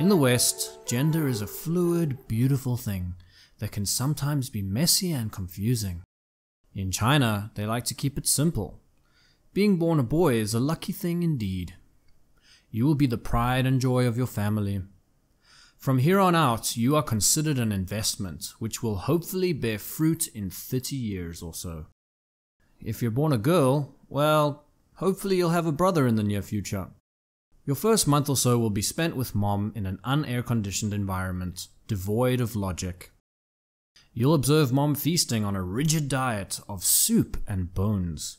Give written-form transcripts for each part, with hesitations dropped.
In the West, gender is a fluid, beautiful thing that can sometimes be messy and confusing. In China, they like to keep it simple. Being born a boy is a lucky thing indeed. You will be the pride and joy of your family. From here on out, you are considered an investment, which will hopefully bear fruit in 30 years or so. If you're born a girl, well, hopefully you'll have a brother in the near future. Your first month or so will be spent with mom in an unair-conditioned environment, devoid of logic. You'll observe mom feasting on a rigid diet of soup and bones.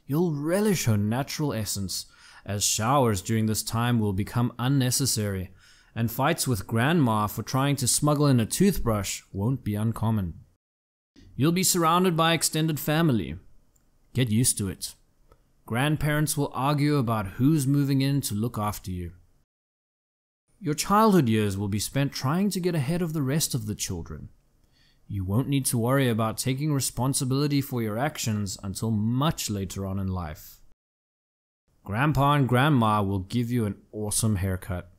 You'll relish her natural essence, as showers during this time will become unnecessary, and fights with grandma for trying to smuggle in a toothbrush won't be uncommon. You'll be surrounded by extended family. Get used to it. Grandparents will argue about who's moving in to look after you. Your childhood years will be spent trying to get ahead of the rest of the children. You won't need to worry about taking responsibility for your actions until much later on in life. Grandpa and grandma will give you an awesome haircut.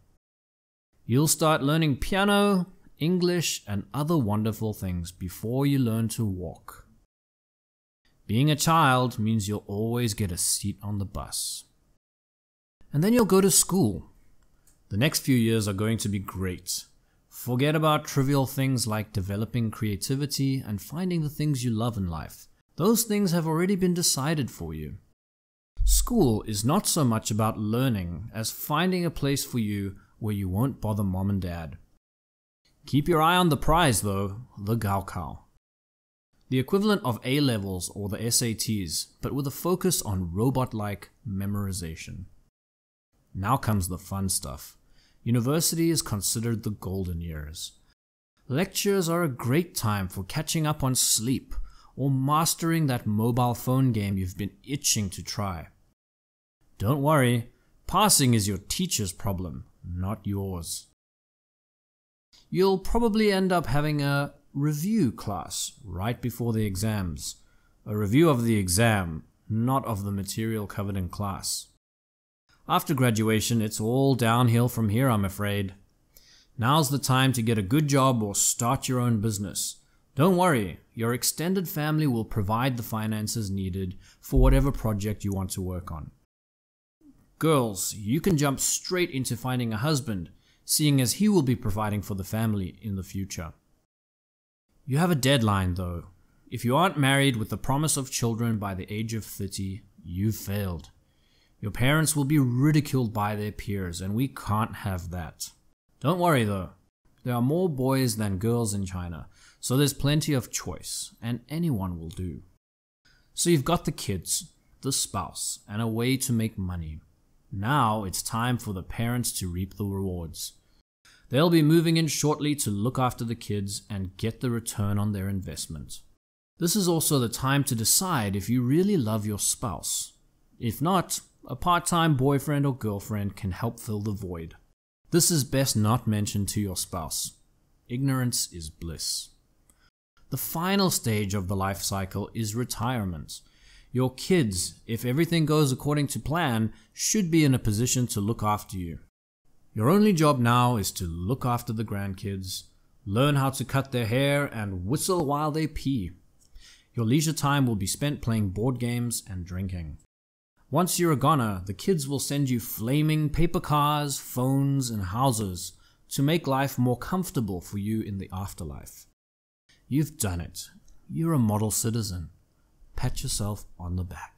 You'll start learning piano, English, and other wonderful things before you learn to walk. Being a child means you'll always get a seat on the bus. And then you'll go to school. The next few years are going to be great. Forget about trivial things like developing creativity and finding the things you love in life. Those things have already been decided for you. School is not so much about learning as finding a place for you where you won't bother mom and dad. Keep your eye on the prize though, the Gaokao. The equivalent of A-levels or the SATs, but with a focus on robot-like memorization. Now comes the fun stuff. University is considered the golden years. Lectures are a great time for catching up on sleep or mastering that mobile phone game you've been itching to try. Don't worry, passing is your teacher's problem, not yours. You'll probably end up having a review class right before the exams. A review of the exam, not of the material covered in class. After graduation, it's all downhill from here, I'm afraid. Now's the time to get a good job or start your own business. Don't worry, your extended family will provide the finances needed for whatever project you want to work on. Girls, you can jump straight into finding a husband, seeing as he will be providing for the family in the future. You have a deadline though. If you aren't married with the promise of children by the age of 30, you've failed. Your parents will be ridiculed by their peers, and we can't have that. Don't worry though. There are more boys than girls in China, so there's plenty of choice, and anyone will do. So you've got the kids, the spouse, and a way to make money. Now it's time for the parents to reap the rewards. They'll be moving in shortly to look after the kids and get the return on their investment. This is also the time to decide if you really love your spouse. If not, a part-time boyfriend or girlfriend can help fill the void. This is best not mentioned to your spouse. Ignorance is bliss. The final stage of the life cycle is retirement. Your kids, if everything goes according to plan, should be in a position to look after you. Your only job now is to look after the grandkids, learn how to cut their hair, and whistle while they pee. Your leisure time will be spent playing board games and drinking. Once you're a goner, the kids will send you flaming paper cars, phones, and houses to make life more comfortable for you in the afterlife. You've done it. You're a model citizen. Pat yourself on the back.